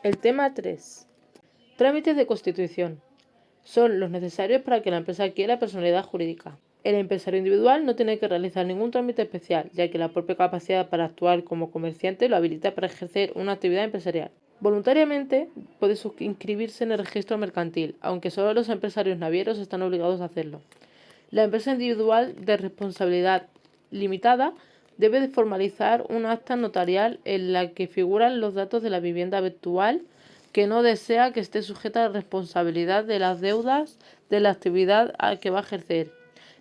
El tema 3. Trámites de constitución. Son los necesarios para que la empresa adquiera personalidad jurídica. El empresario individual no tiene que realizar ningún trámite especial, ya que la propia capacidad para actuar como comerciante lo habilita para ejercer una actividad empresarial. Voluntariamente puede inscribirse en el registro mercantil, aunque solo los empresarios navieros están obligados a hacerlo. La empresa individual de responsabilidad limitada debe de formalizar un acta notarial en la que figuran los datos de la vivienda habitual que no desea que esté sujeta a la responsabilidad de las deudas de la actividad a que va a ejercer.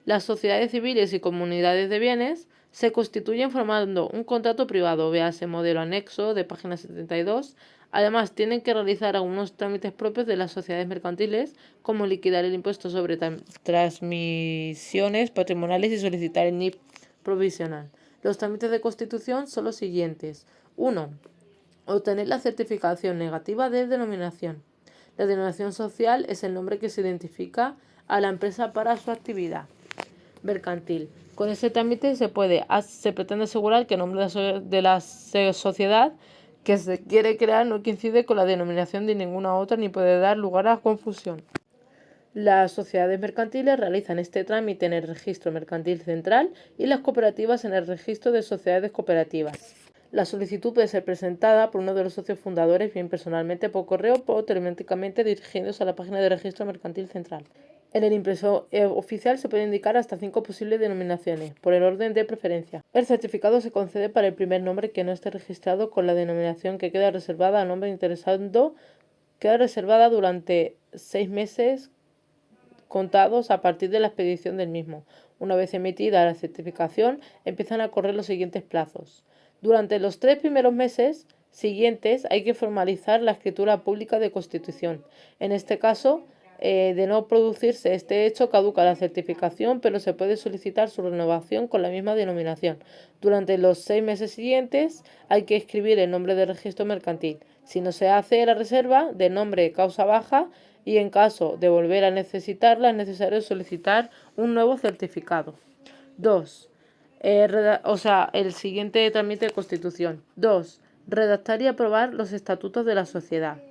Las sociedades civiles y comunidades de bienes se constituyen formando un contrato privado, véase modelo anexo de página 72. Además, tienen que realizar algunos trámites propios de las sociedades mercantiles, como liquidar el impuesto sobre transmisiones patrimoniales y solicitar el NIF provisional. Los trámites de constitución son los siguientes. 1. Obtener la certificación negativa de denominación. La denominación social es el nombre que se identifica a la empresa para su actividad mercantil. Con ese trámite se pretende asegurar que el nombre de la sociedad que se quiere crear no coincide con la denominación de ninguna otra ni puede dar lugar a confusión. Las sociedades mercantiles realizan este trámite en el registro mercantil central y las cooperativas en el registro de sociedades cooperativas. La solicitud puede ser presentada por uno de los socios fundadores, bien personalmente por correo o telemáticamente dirigiéndose a la página de registro mercantil central. En el impreso oficial se pueden indicar hasta 5 posibles denominaciones, por el orden de preferencia. El certificado se concede para el primer nombre que no esté registrado con la denominación que queda reservada al nombre interesado, queda reservada durante 6 meses contados a partir de la expedición del mismo. Una vez emitida la certificación, empiezan a correr los siguientes plazos. Durante los 3 primeros meses siguientes hay que formalizar la escritura pública de constitución. En este caso, de no producirse este hecho, caduca la certificación, pero se puede solicitar su renovación con la misma denominación. Durante los 6 meses siguientes hay que escribir el nombre del registro mercantil. Si no se hace la reserva del nombre causa baja, y en caso de volver a necesitarla es necesario solicitar un nuevo certificado. 2. El siguiente trámite de constitución. 2. Redactar y aprobar los estatutos de la sociedad.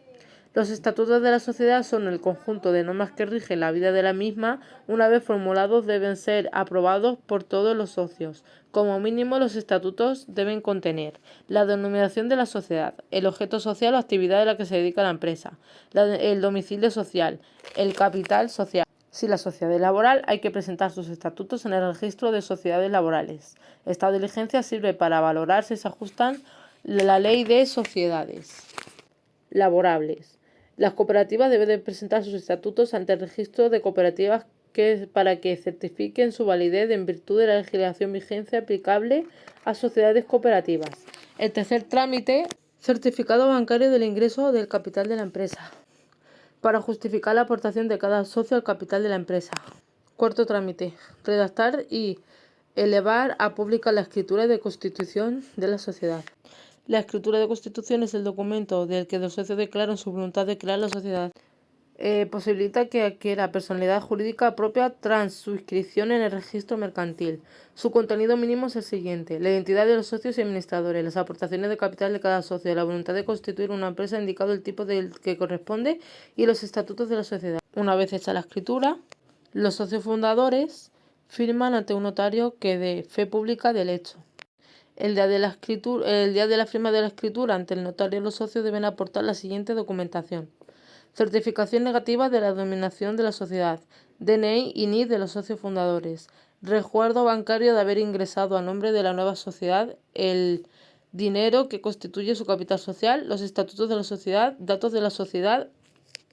Los estatutos de la sociedad son el conjunto de normas que rigen la vida de la misma. Una vez formulados deben ser aprobados por todos los socios. Como mínimo, los estatutos deben contener la denominación de la sociedad, el objeto social o actividad a la que se dedica la empresa, el domicilio social, el capital social. Si la sociedad es laboral, hay que presentar sus estatutos en el registro de sociedades laborales. Esta diligencia sirve para valorar si se ajustan a la ley de sociedades laborables. Las cooperativas deben presentar sus estatutos ante el registro de cooperativas para que certifiquen su validez en virtud de la legislación vigente aplicable a sociedades cooperativas. El tercer trámite, certificado bancario del ingreso del capital de la empresa, para justificar la aportación de cada socio al capital de la empresa. Cuarto trámite, redactar y elevar a pública la escritura de constitución de la sociedad. La escritura de constitución es el documento del que los socios declaran su voluntad de crear la sociedad. Posibilita que adquiera personalidad jurídica propia tras su inscripción en el registro mercantil. Su contenido mínimo es el siguiente: la identidad de los socios y administradores, las aportaciones de capital de cada socio, la voluntad de constituir una empresa indicado el tipo del que corresponde y los estatutos de la sociedad. Una vez hecha la escritura, los socios fundadores firman ante un notario que dé fe pública del hecho. El día de la firma de la escritura ante el notario, los socios deben aportar la siguiente documentación: certificación negativa de la denominación de la sociedad, DNI y NIF de los socios fundadores, resguardo bancario de haber ingresado a nombre de la nueva sociedad el dinero que constituye su capital social, los estatutos de la sociedad, datos de la sociedad,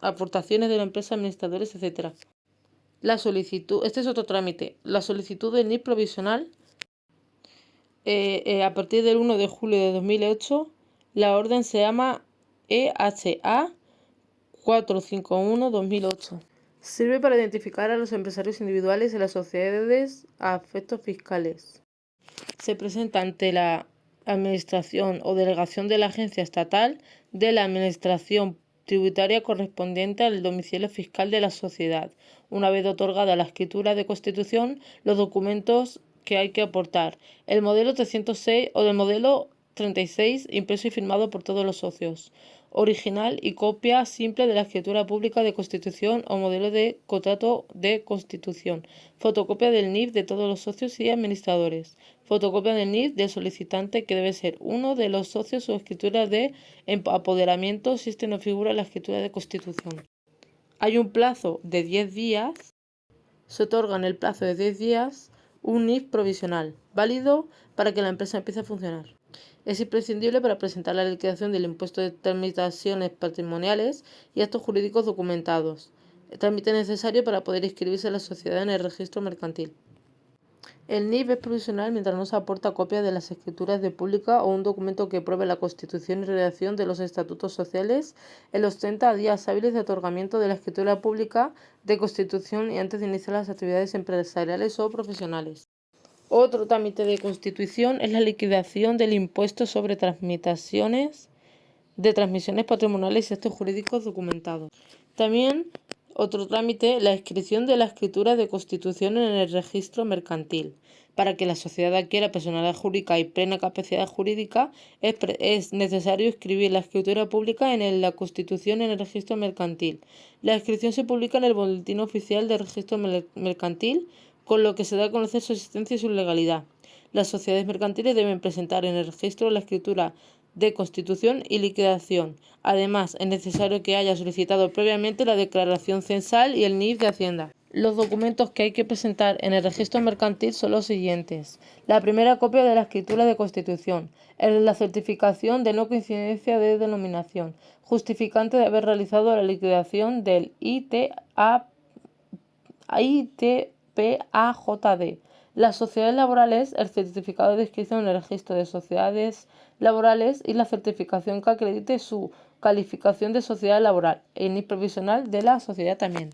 aportaciones de la empresa, administradores, etc. Este es otro trámite. La solicitud del NIF provisional. A partir del 1 de julio de 2008, la orden se llama EHA 451-2008. Sirve para identificar a los empresarios individuales y las sociedades a efectos fiscales. Se presenta ante la administración o delegación de la agencia estatal de la administración tributaria correspondiente al domicilio fiscal de la sociedad. Una vez otorgada la escritura de constitución, los documentos que hay que aportar: el modelo 306 o del modelo 36 impreso y firmado por todos los socios, original y copia simple de la escritura pública de constitución o modelo de contrato de constitución, fotocopia del NIF de todos los socios y administradores, fotocopia del NIF del solicitante que debe ser uno de los socios o escritura de apoderamiento si este no figura en la escritura de constitución. Hay un plazo de 10 días, se otorga en el plazo de 10 días un NIF provisional, válido para que la empresa empiece a funcionar. Es imprescindible para presentar la liquidación del impuesto de transmisiones patrimoniales y actos jurídicos documentados. El trámite necesario para poder inscribirse la sociedad en el registro mercantil. El NIF es provisional mientras no se aporta copia de las escrituras de pública o un documento que pruebe la constitución y redacción de los estatutos sociales en los 30 días hábiles de otorgamiento de la escritura pública de constitución y antes de iniciar las actividades empresariales o profesionales. Otro trámite de constitución es la liquidación del impuesto sobre transmisiones patrimoniales y actos jurídicos documentados. También otro trámite, la inscripción de la escritura de constitución en el registro mercantil. Para que la sociedad adquiera personalidad jurídica y plena capacidad jurídica, es necesario inscribir la escritura pública en la constitución en el registro mercantil. La inscripción se publica en el Boletín Oficial del Registro Mercantil, con lo que se da a conocer su existencia y su legalidad. Las sociedades mercantiles deben presentar en el registro la escritura de constitución y liquidación. Además, es necesario que haya solicitado previamente la declaración censal y el NIF de Hacienda. Los documentos que hay que presentar en el registro mercantil son los siguientes. La primera copia de la escritura de constitución, la certificación de no coincidencia de denominación, justificante de haber realizado la liquidación del ITPAJD. Las sociedades laborales, el certificado de inscripción en el registro de sociedades laborales y la certificación que acredite su calificación de sociedad laboral, el NIF provisional de la sociedad también.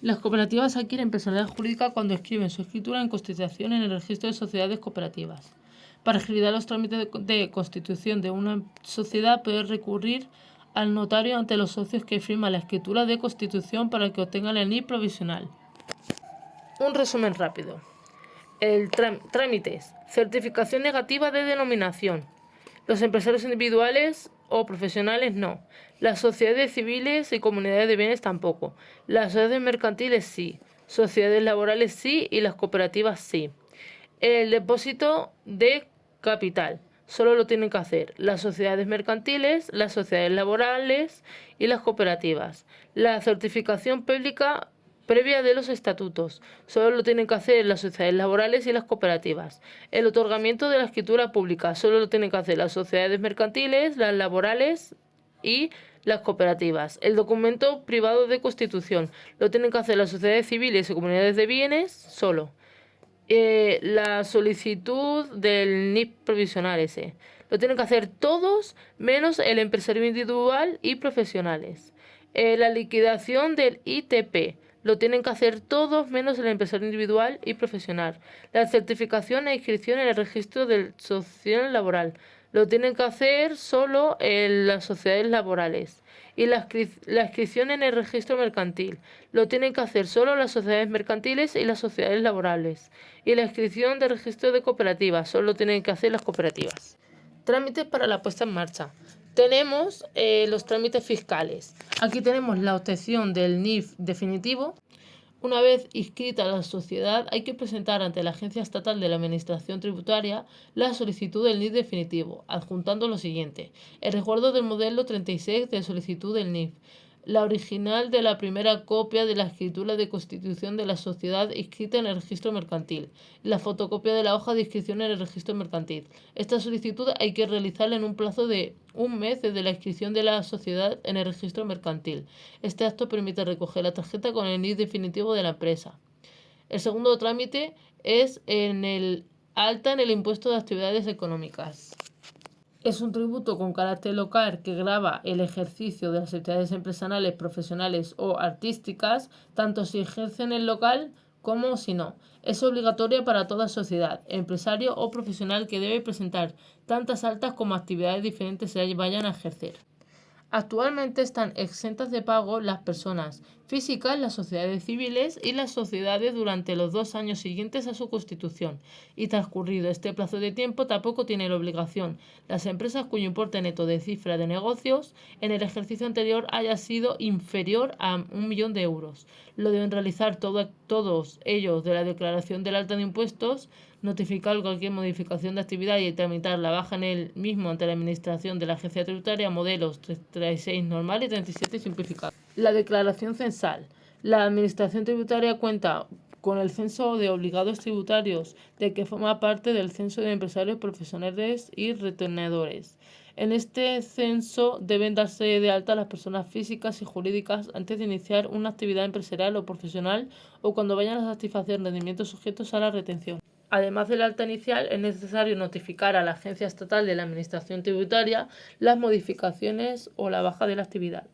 Las cooperativas adquieren personalidad jurídica cuando escriben su escritura en constitución en el registro de sociedades cooperativas. Para agilizar los trámites de constitución de una sociedad puede recurrir al notario ante los socios que firman la escritura de constitución para que obtengan el NIF provisional. Un resumen rápido. El trámites. Certificación negativa de denominación. Los empresarios individuales o profesionales no. Las sociedades civiles y comunidades de bienes tampoco. Las sociedades mercantiles sí. Sociedades laborales sí y las cooperativas sí. El depósito de capital. Solo lo tienen que hacer las sociedades mercantiles, las sociedades laborales y las cooperativas. La certificación pública previa de los estatutos. Solo lo tienen que hacer las sociedades laborales y las cooperativas. El otorgamiento de la escritura pública. Solo lo tienen que hacer las sociedades mercantiles, las laborales y las cooperativas. El documento privado de constitución. Lo tienen que hacer las sociedades civiles y comunidades de bienes solo. La solicitud del NIF provisional ese. Lo tienen que hacer todos menos el empresario individual y profesionales. La liquidación del ITP. Lo tienen que hacer todos menos el empresario individual y profesional. La certificación e inscripción en el registro de social laboral. Lo tienen que hacer solo en las sociedades laborales. Y la inscripción en el registro mercantil. Lo tienen que hacer solo las sociedades mercantiles y las sociedades laborales. Y la inscripción del registro de cooperativas. Solo lo tienen que hacer las cooperativas. Trámites para la puesta en marcha. Tenemos los trámites fiscales. Aquí tenemos la obtención del NIF definitivo. Una vez inscrita la sociedad, hay que presentar ante la Agencia Estatal de la Administración Tributaria la solicitud del NIF definitivo, adjuntando lo siguiente: el resguardo del modelo 36 de solicitud del NIF, la original de la primera copia de la escritura de constitución de la sociedad inscrita en el registro mercantil, la fotocopia de la hoja de inscripción en el registro mercantil. Esta solicitud hay que realizarla en un plazo de un mes desde la inscripción de la sociedad en el registro mercantil. Este acto permite recoger la tarjeta con el NIF definitivo de la empresa. El segundo trámite es en el alta en el impuesto de actividades económicas. Es un tributo con carácter local que grava el ejercicio de las actividades empresariales, profesionales o artísticas, tanto si ejercen el local como si no. Es obligatoria para toda sociedad, empresario o profesional que debe presentar tantas altas como actividades diferentes se vayan a ejercer. Actualmente están exentas de pago las personas físicas, las sociedades civiles y las sociedades durante los 2 años siguientes a su constitución. Y transcurrido este plazo de tiempo, tampoco tiene la obligación las empresas cuyo importe neto de cifra de negocios en el ejercicio anterior haya sido inferior a 1.000.000 de euros. Lo deben realizar todos ellos de la declaración del alta de impuestos, notificar cualquier modificación de actividad y tramitar la baja en el mismo ante la administración de la agencia tributaria, modelos 36 normal y 37 simplificado. La declaración censal. La administración tributaria cuenta con el censo de obligados tributarios, de que forma parte del censo de empresarios profesionales y retenedores. En este censo deben darse de alta las personas físicas y jurídicas antes de iniciar una actividad empresarial o profesional o cuando vayan a satisfacer rendimientos sujetos a la retención. Además del alta inicial, es necesario notificar a la Agencia Estatal de la Administración Tributaria las modificaciones o la baja de la actividad.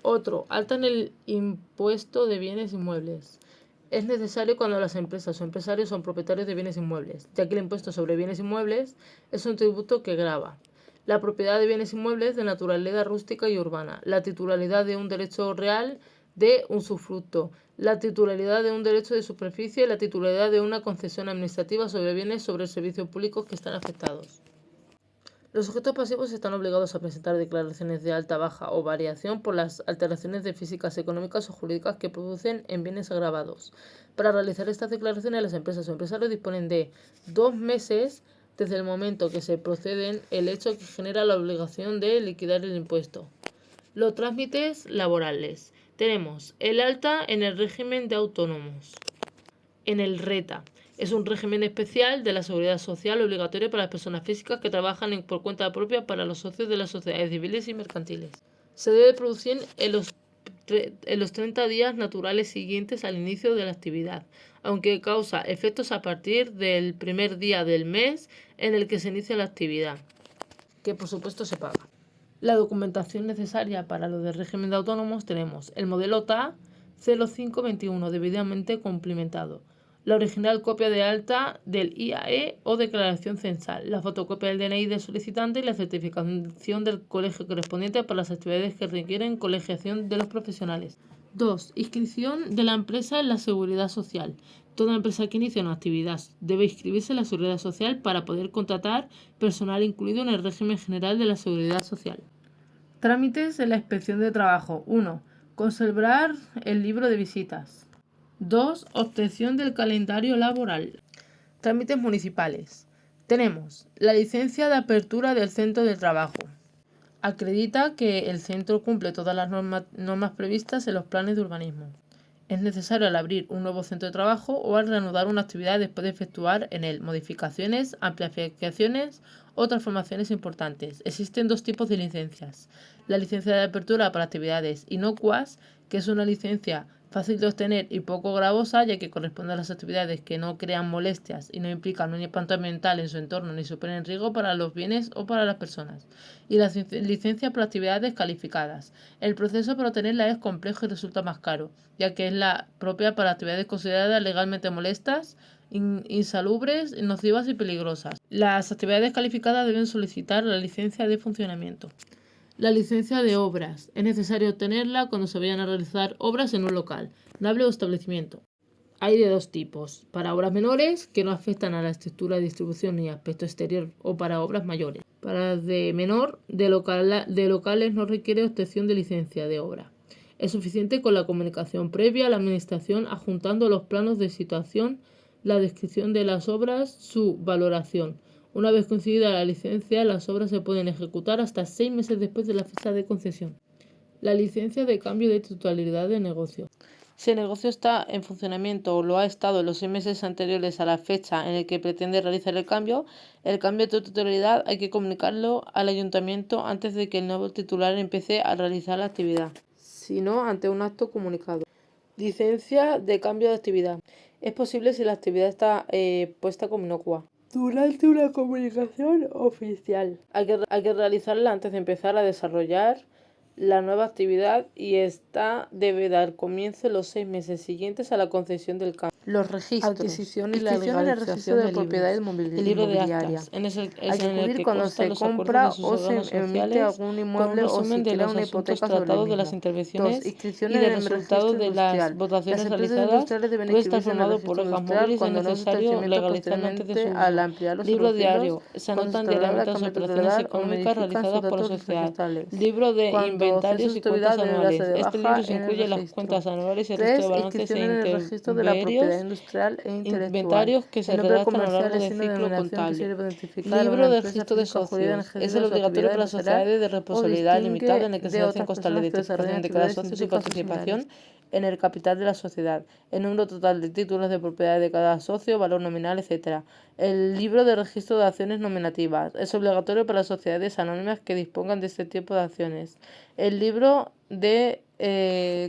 Otro, alta en el impuesto de bienes inmuebles. Es necesario cuando las empresas o empresarios son propietarios de bienes inmuebles, ya que el impuesto sobre bienes inmuebles es un tributo que grava la propiedad de bienes inmuebles de naturaleza rústica y urbana, la titularidad de un derecho real de usufructo, la titularidad de un derecho de superficie y la titularidad de una concesión administrativa sobre bienes sobre servicios públicos que están afectados. Los sujetos pasivos están obligados a presentar declaraciones de alta, baja o variación por las alteraciones de físicas, económicas o jurídicas que producen en bienes agravados. Para realizar estas declaraciones, las empresas o empresarios disponen de 2 meses desde el momento que se proceden, el hecho que genera la obligación de liquidar el impuesto. Los trámites laborales. Tenemos el alta en el régimen de autónomos. En el RETA. Es un régimen especial de la seguridad social obligatorio para las personas físicas que trabajan por cuenta propia para los socios de las sociedades civiles y mercantiles. Se debe producir en los 30 días naturales siguientes al inicio de la actividad, aunque causa efectos a partir del primer día del mes en el que se inicia la actividad, que por supuesto se paga. La documentación necesaria para lo del régimen de autónomos tenemos el modelo TA 0521 debidamente cumplimentado, la original copia de alta del IAE o declaración censal, la fotocopia del DNI del solicitante y la certificación del colegio correspondiente para las actividades que requieren colegiación de los profesionales. 2. Inscripción de la empresa en la Seguridad Social. Toda empresa que inicie una actividad debe inscribirse en la Seguridad Social para poder contratar personal incluido en el régimen general de la Seguridad Social. Trámites en la Inspección de Trabajo. 1. Conservar el libro de visitas. 2. Obtención del calendario laboral. Trámites municipales. Tenemos la licencia de apertura del centro de trabajo. Acredita que el centro cumple todas las normas previstas en los planes de urbanismo. Es necesario al abrir un nuevo centro de trabajo o al reanudar una actividad después de efectuar en él modificaciones, ampliaciones o transformaciones importantes. Existen 2 tipos de licencias. La licencia de apertura para actividades inocuas, que es una licencia fácil de obtener y poco gravosa, ya que corresponde a las actividades que no crean molestias y no implican un impacto ambiental en su entorno ni suponen riesgo para los bienes o para las personas. Y la licencia para actividades calificadas. El proceso para obtenerla es complejo y resulta más caro, ya que es la propia para actividades consideradas legalmente molestas, insalubres, nocivas y peligrosas. Las actividades calificadas deben solicitar la licencia de funcionamiento. La licencia de obras. Es necesario obtenerla cuando se vayan a realizar obras en un local, nave o establecimiento. Hay de 2 tipos. Para obras menores, que no afectan a la estructura de distribución ni aspecto exterior, o para obras mayores. Para de menor, de locales no requiere obtención de licencia de obra. Es suficiente con la comunicación previa a la administración adjuntando los planos de situación, la descripción de las obras, su valoración. Una vez concedida la licencia, las obras se pueden ejecutar hasta 6 meses después de la fecha de concesión. La licencia de cambio de titularidad de negocio. Si el negocio está en funcionamiento o lo ha estado en los 6 meses anteriores a la fecha en la que pretende realizar el cambio de titularidad hay que comunicarlo al ayuntamiento antes de que el nuevo titular empiece a realizar la actividad, si no ante un acto comunicado. Licencia de cambio de actividad. Es posible si la actividad está puesta como inocua. Durante una comunicación oficial. Hay que realizarla antes de empezar a desarrollar la nueva actividad y esta debe dar comienzo en los 6 meses siguientes a la concesión del cambio. Los registros, adquisición y la inscripción en el registro de legalización propiedades el libro de inmobiliarias. actas, es Hay en que el acudir que cuando constan se los acuerdos compra de sus o se órganos emite sociales, algún con un inmueble o se resumen de crea los una asuntos hipoteca sobre el tratados de las mismo. 2. intervenciones Inscripción y en del el resultado registro de las industrial. Las votaciones empresas realizadas industriales deben puede estar inscribirse en el formado por registro hojas industrial móviles y es cuando no su necesario establecimiento legalizarlo antes de su posteriormente al uso. ampliarlos o Libro reducirlos, diario. Se cuando se anotan instaurará diariamente el las cambio operaciones titular o económicas modifican sus realizadas por la datos sociedad. registrales. Libro de Cuando cese inventarios su y cuentas actividad debe darse anuales. de Este libro baja se en el incluye las registro. cuentas anuales y el registro 3. de balances Inscripción e en el registro de la propiedad inventarios industrial e intelectual. inventarios que se El nombre redactan a lo comercial largo es del signo de ciclo denominación que contable. sirve para identificar a una Libro de empresa registro de física o jurídica en el socios. Es ejercicio el de su obligatorio actividad para las empresarial sociedades de o responsabilidad limitada en distingue el que se de hacen otras constar la personas que desarrollan identificación de cada actividades socio y su científicas o similares. participación en el capital de la sociedad, el número total de títulos de propiedad de cada socio, valor nominal, etc. El libro de registro de acciones nominativas. Es obligatorio para las sociedades anónimas que dispongan de este tipo de acciones. El libro de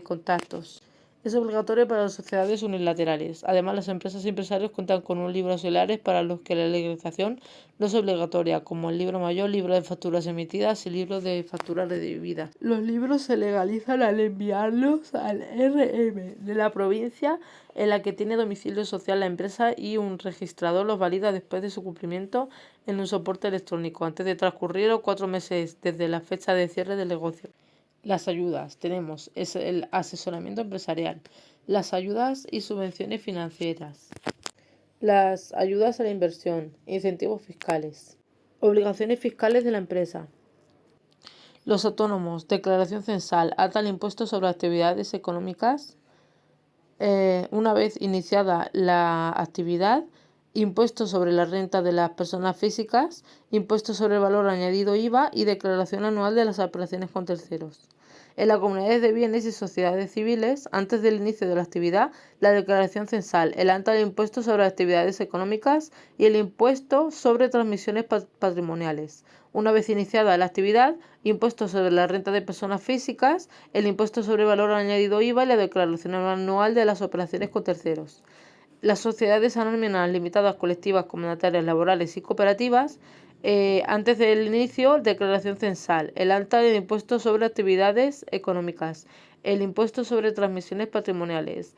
contactos. Es obligatorio para las sociedades unilaterales. Además, las empresas y empresarios cuentan con un libro auxiliares para los que la legalización no es obligatoria, como el libro mayor, libro de facturas emitidas y libro de facturas recibidas. Los libros se legalizan al enviarlos al RM de la provincia en la que tiene domicilio social la empresa y un registrador los valida después de su cumplimiento en un soporte electrónico, antes de transcurrir 4 meses desde la fecha de cierre del negocio. Las ayudas. Tenemos el asesoramiento empresarial, las ayudas y subvenciones financieras, las ayudas a la inversión, incentivos fiscales, obligaciones fiscales de la empresa. Los autónomos, declaración censal, ata al impuesto sobre actividades económicas. Una vez iniciada la actividad, impuesto sobre la renta de las personas físicas, impuesto sobre el valor añadido IVA y declaración anual de las operaciones con terceros. En las comunidades de bienes y sociedades civiles, antes del inicio de la actividad, la declaración censal, el ata del impuesto sobre actividades económicas y el impuesto sobre transmisiones patrimoniales. Una vez iniciada la actividad, impuesto sobre la renta de personas físicas, el impuesto sobre valor añadido IVA y la declaración anual de las operaciones con terceros. Las sociedades anónimas limitadas, colectivas, comunitarias, laborales y cooperativas, antes del inicio, declaración censal, el alta del impuesto sobre actividades económicas, el impuesto sobre transmisiones patrimoniales.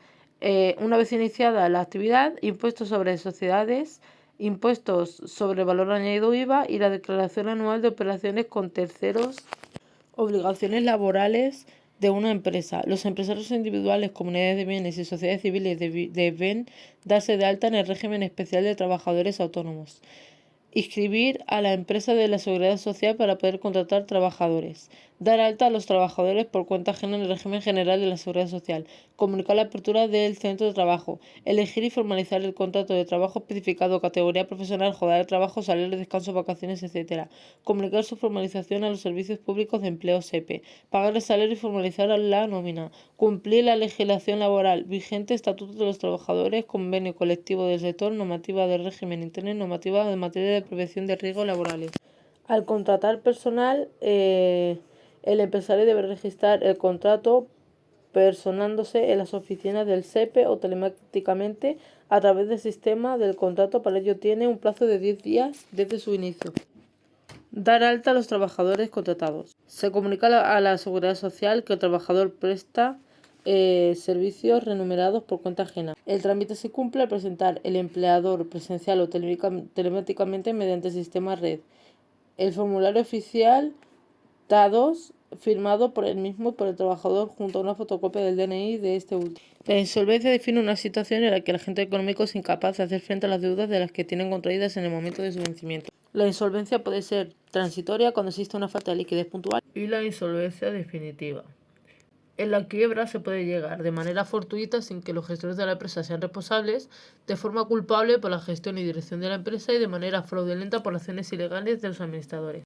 Una vez iniciada la actividad, impuestos sobre sociedades, impuestos sobre valor añadido IVA y la declaración anual de operaciones con terceros. Obligaciones laborales de una empresa. Los empresarios individuales, comunidades de bienes y sociedades civiles deben darse de alta en el régimen especial de trabajadores autónomos. Inscribir a la empresa de la Seguridad Social para poder contratar trabajadores. Dar alta a los trabajadores por cuenta ajena en el régimen general de la Seguridad Social. Comunicar la apertura del centro de trabajo. Elegir y formalizar el contrato de trabajo especificado, categoría profesional, jornada de trabajo, salario, descanso, vacaciones, etc. Comunicar su formalización a los servicios públicos de empleo SEPE. Pagar el salario y formalizar la nómina. Cumplir la legislación laboral vigente, estatutos de los trabajadores, convenio colectivo del sector, normativa del régimen interno y normativa en materia de prevención de riesgos laborales. Al contratar personal, el empresario debe registrar el contrato personándose en las oficinas del SEPE o telemáticamente a través del sistema del contrato. Para ello tiene un plazo de 10 días desde su inicio. Dar alta a los trabajadores contratados. Se comunica a la Seguridad Social que el trabajador presta servicios remunerados por cuenta ajena. El trámite se cumple al presentar el empleador presencial o telemáticamente mediante el sistema red. El formulario oficial TADOS firmado por el mismo y por el trabajador junto a una fotocopia del DNI de este último. La insolvencia define una situación en la que el agente económico es incapaz de hacer frente a las deudas de las que tienen contraídas en el momento de su vencimiento. La insolvencia puede ser transitoria cuando existe una falta de liquidez puntual y la insolvencia definitiva. En la quiebra se puede llegar de manera fortuita sin que los gestores de la empresa sean responsables, de forma culpable por la gestión y dirección de la empresa y de manera fraudulenta por acciones ilegales de los administradores.